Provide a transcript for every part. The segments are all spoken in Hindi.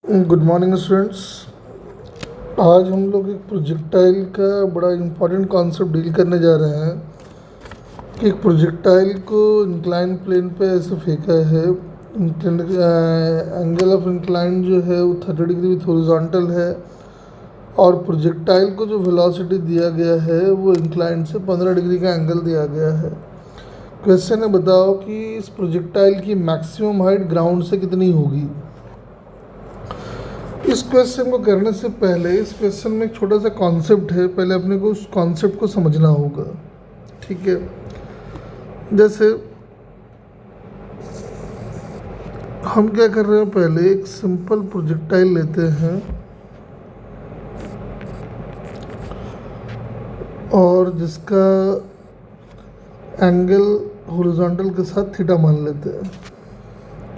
Good morning students. आज हम लोग एक प्रोजेक्टाइल का बड़ा इम्पोर्टेंट कॉन्सेप्ट डील करने जा रहे हैं कि एक प्रोजेक्टाइल को इंक्लाइन प्लेन पे ऐसे फेंका है। एंगल ऑफ इंक्लाइन जो है वो 30 डिग्री विथ हॉरिजॉन्टल है और प्रोजेक्टाइल को जो वेलोसिटी दिया गया है वो इंक्लाइन से 15 डिग्री का एंगल दिया गया है। क्वेश्चन है, बताओ कि इस प्रोजेक्टाइल की मैक्सिमम हाइट ग्राउंड से कितनी होगी। इस क्वेश्चन को करने से पहले इस क्वेश्चन में एक छोटा सा कॉन्सेप्ट है, पहले अपने को उस कॉन्सेप्ट को समझना होगा। ठीक है, जैसे हम क्या कर रहे हैं, पहले एक सिंपल प्रोजेक्टाइल लेते हैं और जिसका एंगल हॉरिजॉन्टल के साथ थीटा मान लेते हैं।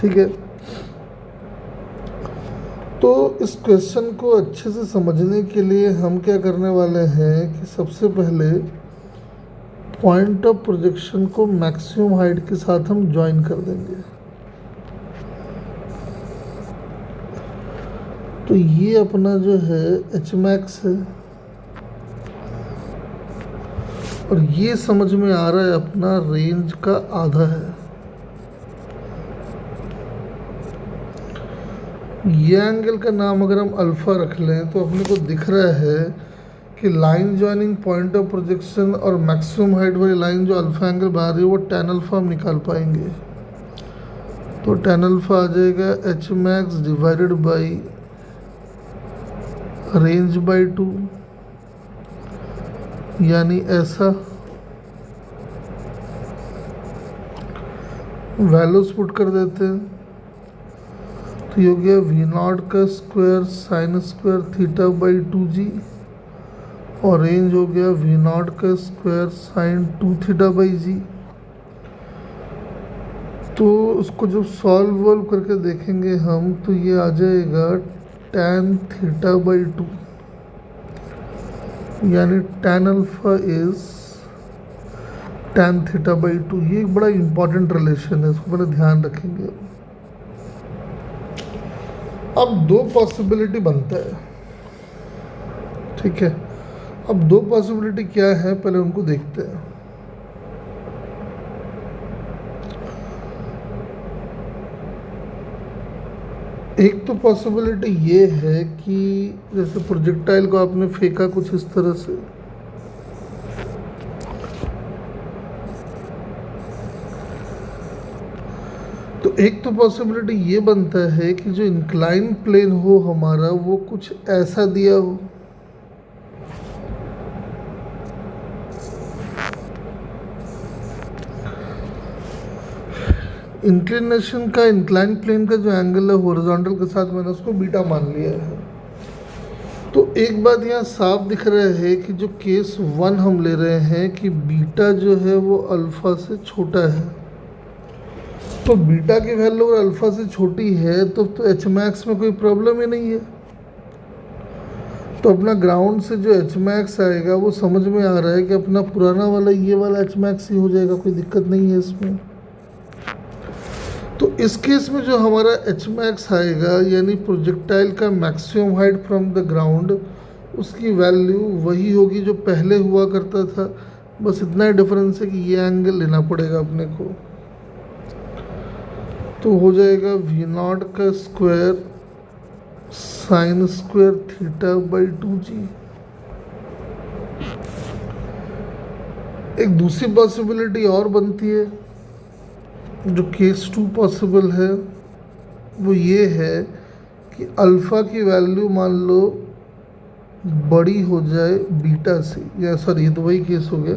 ठीक है, तो इस क्वेश्चन को अच्छे से समझने के लिए हम क्या करने वाले हैं कि सबसे पहले पॉइंट ऑफ प्रोजेक्शन को मैक्सिमम हाइट के साथ हम ज्वाइन कर देंगे। तो ये अपना जो है एच मैक्स है और ये समझ में आ रहा है अपना रेंज का आधा है। ये एंगल का नाम अगर हम अल्फ़ा रख लें तो अपने को दिख रहा है कि line joining point of projection और मैक्सिमम हाइट वाली लाइन जो अल्फ़ा एंगल बना रही है वो tan अल्फ़ा हम निकाल पाएंगे। तो tan अल्फ़ा आ जाएगा H max divided by range by 2, यानी ऐसा। वैल्यूज पुट कर देते हैं तो ये हो गया V0 का square sine square theta by 2g और रेंज हो गया V0 का स्क्वायर साइन 2 थीटा बाई जी। तो उसको जब सॉल्व करके देखेंगे हम तो ये आ जाएगा tan थीटा बाई 2, यानी tan alpha is tan theta by 2। ये एक बड़ा इंपॉर्टेंट रिलेशन है, इसको पहले ध्यान रखेंगे। अब दो पॉसिबिलिटी बनता है। ठीक है, अब दो पॉसिबिलिटी क्या है पहले उनको देखते हैं। एक तो पॉसिबिलिटी ये है कि जैसे प्रोजेक्टाइल को आपने फेंका कुछ इस तरह से, तो एक तो पॉसिबिलिटी ये बनता है कि जो इंक्लाइन प्लेन हो हमारा वो कुछ ऐसा दिया हो। इंक्लिनेशन का इंक्लाइन प्लेन का जो एंगल है हॉरिजॉन्टल के साथ मैंने उसको बीटा मान लिया है। तो एक बात यहाँ साफ दिख रहा है कि जो केस 1 हम ले रहे हैं कि बीटा जो है वो अल्फ़ा से छोटा है। तो बीटा की वैल्यू अगर अल्फ़ा से छोटी है तो एच मैक्स में कोई प्रॉब्लम ही नहीं है। तो अपना ग्राउंड से जो एच मैक्स आएगा वो समझ में आ रहा है कि अपना पुराना वाला ये वाला एच मैक्स ही हो जाएगा, कोई दिक्कत नहीं है इसमें। तो इस केस में जो हमारा एच मैक्स आएगा यानी प्रोजेक्टाइल का maximum height from the ground, उसकी वैल्यू वही होगी जो पहले हुआ करता था, बस इतना ही डिफरेंस है कि ये एंगल लेना पड़ेगा अपने को। तो हो जाएगा V0 का square sine square theta by 2g। एक दूसरी पॉसिबिलिटी और बनती है, जो केस 2 पॉसिबल है वो ये है कि अल्फ़ा की वैल्यू मान लो बड़ी हो जाए बीटा से, या सॉरी ये तो वही केस हो गया,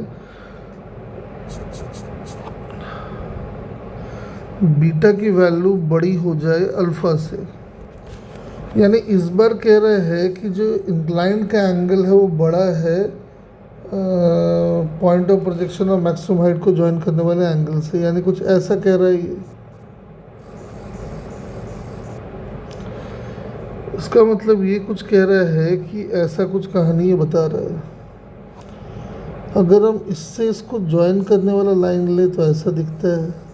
बीटा की वैल्यू बड़ी हो जाए अल्फ़ा से। यानी इस बार कह रहे हैं कि जो इंक्लाइन का एंगल है वो बड़ा है पॉइंट ऑफ प्रोजेक्शन और मैक्सिमम हाइट को ज्वाइन करने वाले एंगल से, यानी कुछ ऐसा कह रहा है ये। इसका मतलब ये कुछ कह रहा है कि ऐसा कुछ कहानी ये बता रहा है। अगर हम इससे इसको ज्वाइन करने वाला लाइन ले तो ऐसा दिखता है,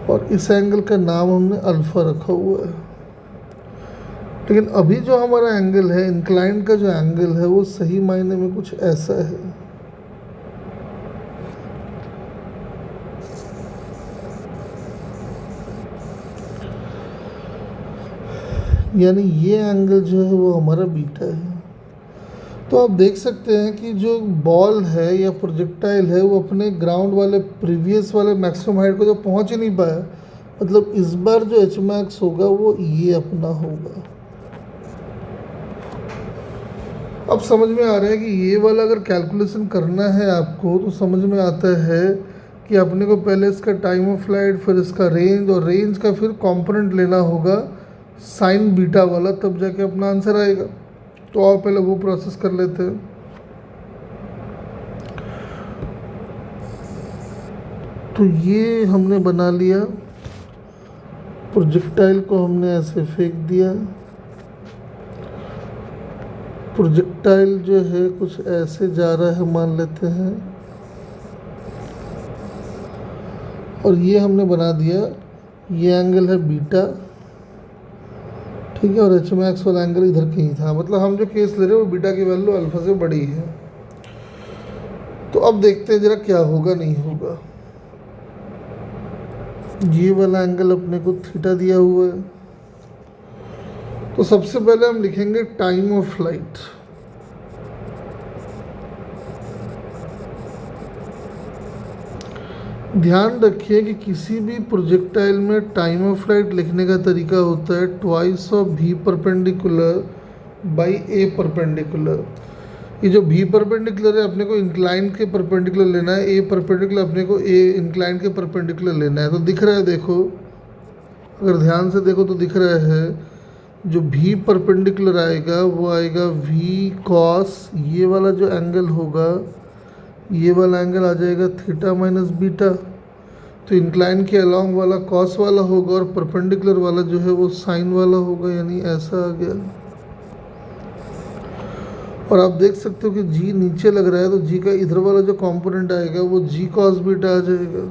और इस एंगल का नाम हमने अल्फ़ा रखा हुआ है। लेकिन अभी जो हमारा एंगल है, इंक्लाइंड का जो एंगल है, वो सही मायने में कुछ ऐसा है। यानी ये एंगल जो है वो हमारा बीटा है। तो आप देख सकते हैं कि जो बॉल है या प्रोजेक्टाइल है वो अपने ग्राउंड वाले प्रीवियस वाले मैक्सिमम हाइट को तो पहुंच ही नहीं पाया। मतलब इस बार जो एच मैक्स होगा वो ये अपना होगा। अब समझ में आ रहा है कि ये वाला अगर कैलकुलेशन करना है आपको तो समझ में आता है कि अपने को पहले इसका टाइम ऑफ फ्लाइट, फिर इसका रेंज, और रेंज का फिर कंपोनेंट लेना होगा साइन बीटा वाला, तब जाके अपना आंसर आएगा। तो आओ पहले वो प्रोसेस कर लेते हैं। तो ये हमने बना लिया, प्रोजेक्टाइल को हमने ऐसे फेंक दिया। प्रोजेक्टाइल जो है कुछ ऐसे जा रहा है मान लेते हैं, और ये हमने बना दिया, ये एंगल है बीटा, ठीक है, और एच मैक्स वाला एंगल इधर कहीं था। मतलब हम जो केस ले रहे हैं वो बीटा की वैल्यू अल्फा से बड़ी है। तो अब देखते हैं जरा क्या होगा नहीं होगा। ये वाला एंगल अपने को थीटा दिया हुआ है। तो सबसे पहले हम लिखेंगे टाइम ऑफ फ्लाइट। ध्यान रखिए कि किसी भी प्रोजेक्टाइल में टाइम ऑफ फ्लाइट लिखने का तरीका होता है ट्वाइस ऑफ भी परपेंडिकुलर बाई ए परपेंडिकुलर। ये जो भी परपेंडिकुलर है अपने को इंक्लाइन के परपेंडिकुलर लेना है, ए परपेंडिकुलर अपने को ए इंक्लाइन के परपेंडिकुलर लेना है। तो दिख रहा है, देखो अगर ध्यान से देखो तो दिख रहा है जो भी परपेंडिकुलर आएगा वो आएगा वी कॉस, ये वाला जो एंगल होगा ये वाला एंगल आ जाएगा थीटा माइनस बीटा। तो इंक्लाइन के अलॉन्ग वाला कॉस वाला होगा और परपेंडिकुलर वाला जो है वो साइन वाला होगा, यानी ऐसा आ गया। और आप देख सकते हो कि जी नीचे लग रहा है तो जी का इधर वाला जो कंपोनेंट आएगा वो जी कॉस बीटा आ जाएगा।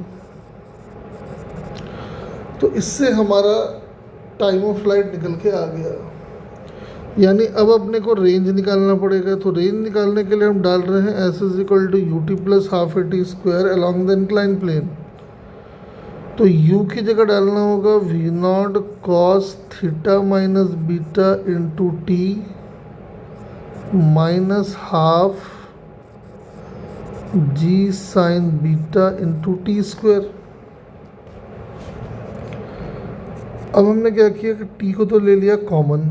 तो इससे हमारा टाइम ऑफ फ्लाइट निकल के आ गया। यानी अब अपने को रेंज निकालना पड़ेगा। तो रेंज निकालने के लिए हम डाल रहे हैं S is equal to U T plus half A T square along the incline plane. तो u की जगह डालना होगा V naught cos theta minus beta into T minus half G sine beta into T square. अब हमने क्या किया कि टी को तो ले लिया कॉमन,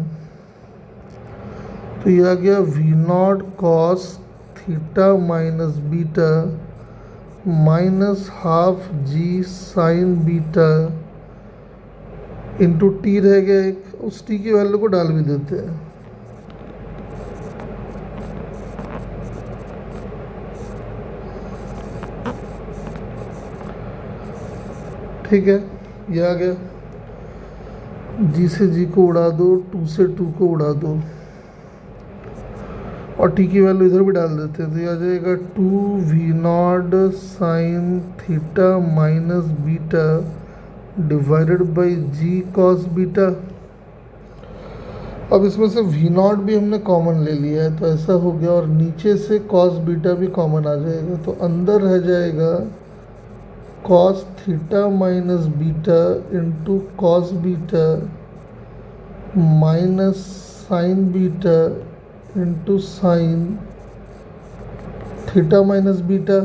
तो ये आ गया V naught cos theta minus beta minus half G sine beta into T रह गया एक, उस टी की वैल्यू को डाल भी देते हैं। ठीक है, ये आ गया। जी से जी को उड़ा दो, टू से टू को उड़ा दो, और टी की वैल्यू इधर भी डाल देते हैं। तो ये आ जाएगा two V naught sine theta minus beta divided by ji cos beta. अब इसमें से वी नॉट भी हमने कॉमन ले लिया है तो ऐसा हो गया, और नीचे से कॉस बीटा भी कॉमन आ जाएगा। तो अंदर रह जाएगा cos theta minus beta into cos beta minus sine beta into sine theta minus beta.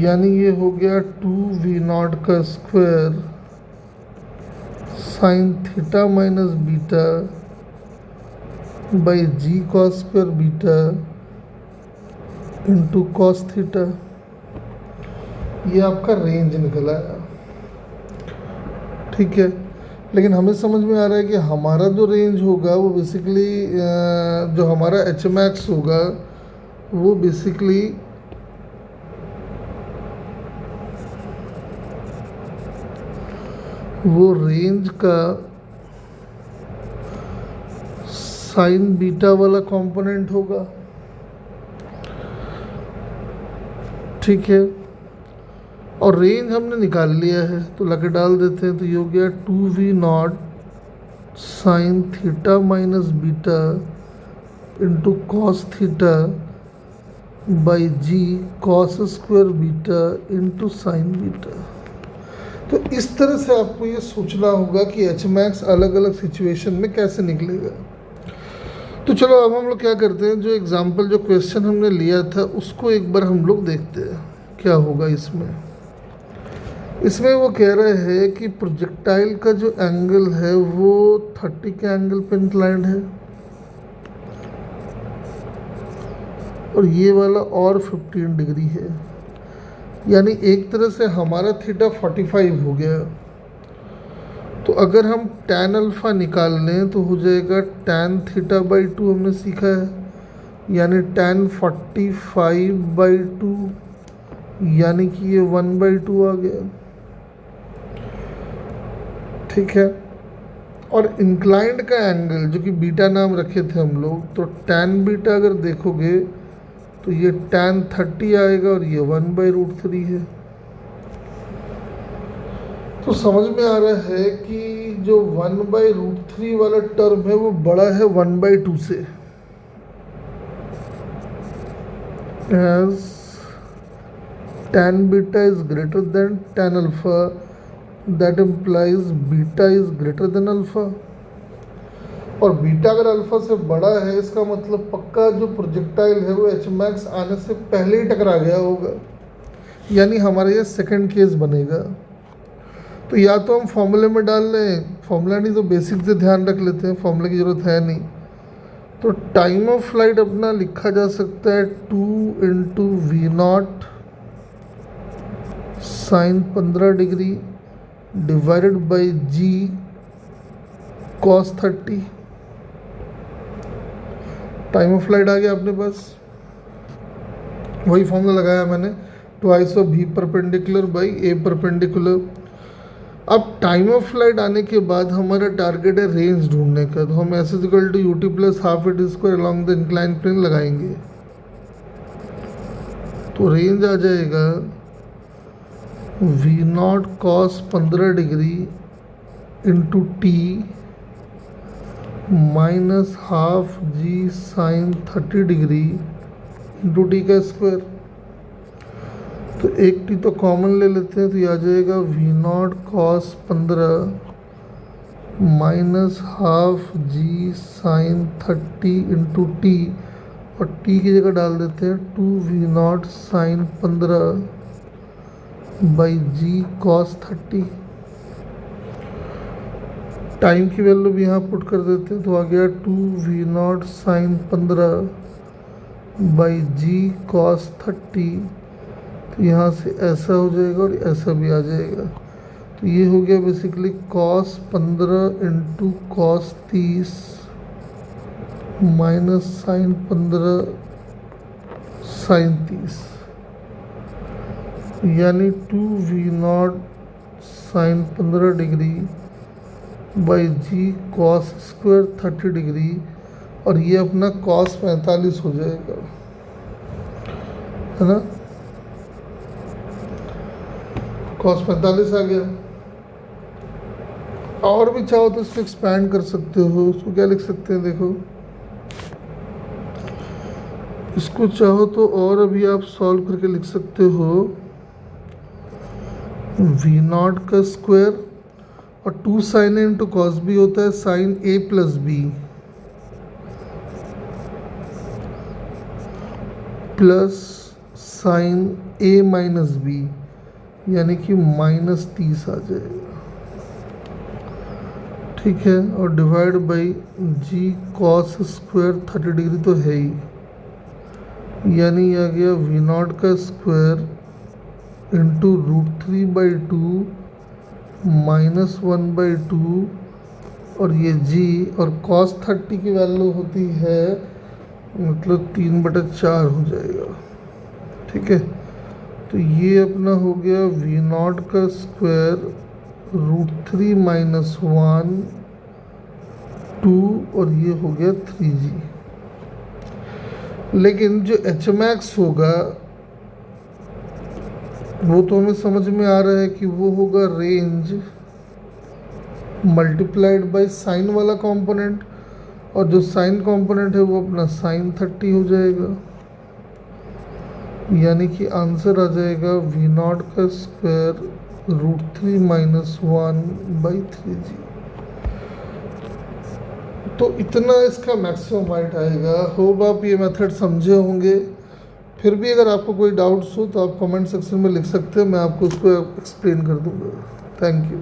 यानी ये हो गया टू वी नॉट का square sine theta minus beta by ji cos square beta into cos theta. ये आपका रेंज निकला है, ठीक है। लेकिन हमें समझ में आ रहा है कि हमारा जो रेंज होगा वो बेसिकली जो हमारा एच मैक्स होगा वो बेसिकली वो रेंज का साइन बीटा वाला कंपोनेंट होगा, ठीक है। और रेंज हमने निकाल लिया है तो लगे डाल देते हैं। तो ये हो गया 2v0 sine theta minus beta into cos theta by ji cos square beta into sine beta. तो इस तरह से आपको ये सोचना होगा कि एच मैक्स अलग अलग सिचुएशन में कैसे निकलेगा। तो चलो अब हम लोग क्या करते हैं, जो एग्जाम्पल जो क्वेश्चन हमने लिया था उसको एक बार हम लोग देखते हैं क्या होगा इसमें। इसमें वो कह रहे हैं कि प्रोजेक्टाइल का जो एंगल है वो 30 के एंगल पे इंक्लाइंड है और ये वाला और 15 डिग्री है, यानी एक तरह से हमारा थीटा 45 हो गया। तो अगर हम tan अल्फ़ा निकाल लें तो हो जाएगा tan थीटा बाई 2 हमने सीखा है, यानी tan 45/2 यानी कि ये 1/2 आ गया। ठीक है, और इंक्लाइंड का एंगल जो कि बीटा नाम रखे थे हम लोग, तो tan बीटा अगर देखोगे तो ये tan 30 आएगा और ये 1/√3 है। तो समझ में आ रहा है कि जो 1/√3 वाला टर्म है वो बड़ा है 1/2 से। As tan beta is greater than tan alpha, that implies beta is greater than alpha. और बीटा अगर अल्फा से बड़ा है इसका मतलब पक्का जो प्रोजेक्टाइल है वो एच मैक्स आने से पहले ही टकरा गया होगा, यानी हमारा ये सेकंड केस बनेगा। तो या तो हम फॉर्मूले में डाल लें, फॉर्मूला नहीं तो बेसिक से ध्यान रख लेते हैं, फॉर्मूले की ज़रूरत है नहीं। तो टाइम ऑफ फ्लाइट अपना लिखा जा सकता है 2 × v0 sine 15 degree divided by ji cos 30। Time of flight आ गया अपने पास, वही फॉर्मूला लगाया मैंने, twice of v perpendicular by a perpendicular. अब टाइम ऑफ फ्लाइट आने के बाद हमारा टारगेट है रेंज ढूंढने का, तो हम s = ut + ½ at square along the incline plane लगाएंगे। तो रेंज आ जाएगा v0 cos 15 degree into T minus ½ g sine 30 degree into T का स्क्वायर। तो एक टी तो कॉमन ले लेते हैं, तो ये आ जाएगा v0 cos 15 minus ½ g sine 30 into T, और टी की जगह डाल देते हैं 2v0 sine 15 by ji cos 30। Time की वैल्यू भी यहाँ पुट कर देते हैं, तो आ गया 2v0 sine 15 by ji cos 30। तो यहाँ से ऐसा हो जाएगा और ऐसा भी आ जाएगा। तो ये हो गया basically cos 15 into cos 30 minus sine 15 sine 30, यानी 2v0 sine 15 degree by ji cos square 30 degree, और ये अपना कॉस 45 हो जाएगा, है ना। कॉस 45 आ गया। और भी चाहो तो इसको एक्सपैंड कर सकते हो, उसको क्या लिख सकते हैं, देखो इसको चाहो तो और अभी आप सॉल्व करके लिख सकते हो v0 का स्क्वायर, और 2 sine A into cos B होता है sine A plus B, plus sine A minus B, यानी कि -30 आ जाएगा। ठीक है, और divide by ji cos square 30 degree तो है ही, यानी आ गया v0 का स्क्वायर इंटू √3/2 -1/2, और ये जी और cos 30 की वैल्यू होती है मतलब 3/4 हो जाएगा। ठीक है, तो ये अपना हो गया v0 का स्क्वायर √3 - 1 2, और ये हो गया 3g। लेकिन जो एच मैक्स होगा वो तो हमें समझ में आ रहा है कि वो होगा रेंज मल्टीप्लाइड बाय साइन वाला कंपोनेंट, और जो साइन कंपोनेंट है वो अपना साइन 30 हो जाएगा, यानी कि आंसर आ जाएगा V0 का स्क्वायर √3 - 1/3g। तो इतना इसका मैक्सिमम हाइट आएगा। होप आप ये मेथड समझे होंगे। फिर भी अगर आपको कोई डाउट्स हो तो आप कमेंट सेक्शन में लिख सकते हैं, मैं आपको उसको एक्सप्लेन कर दूंगा। Thank you.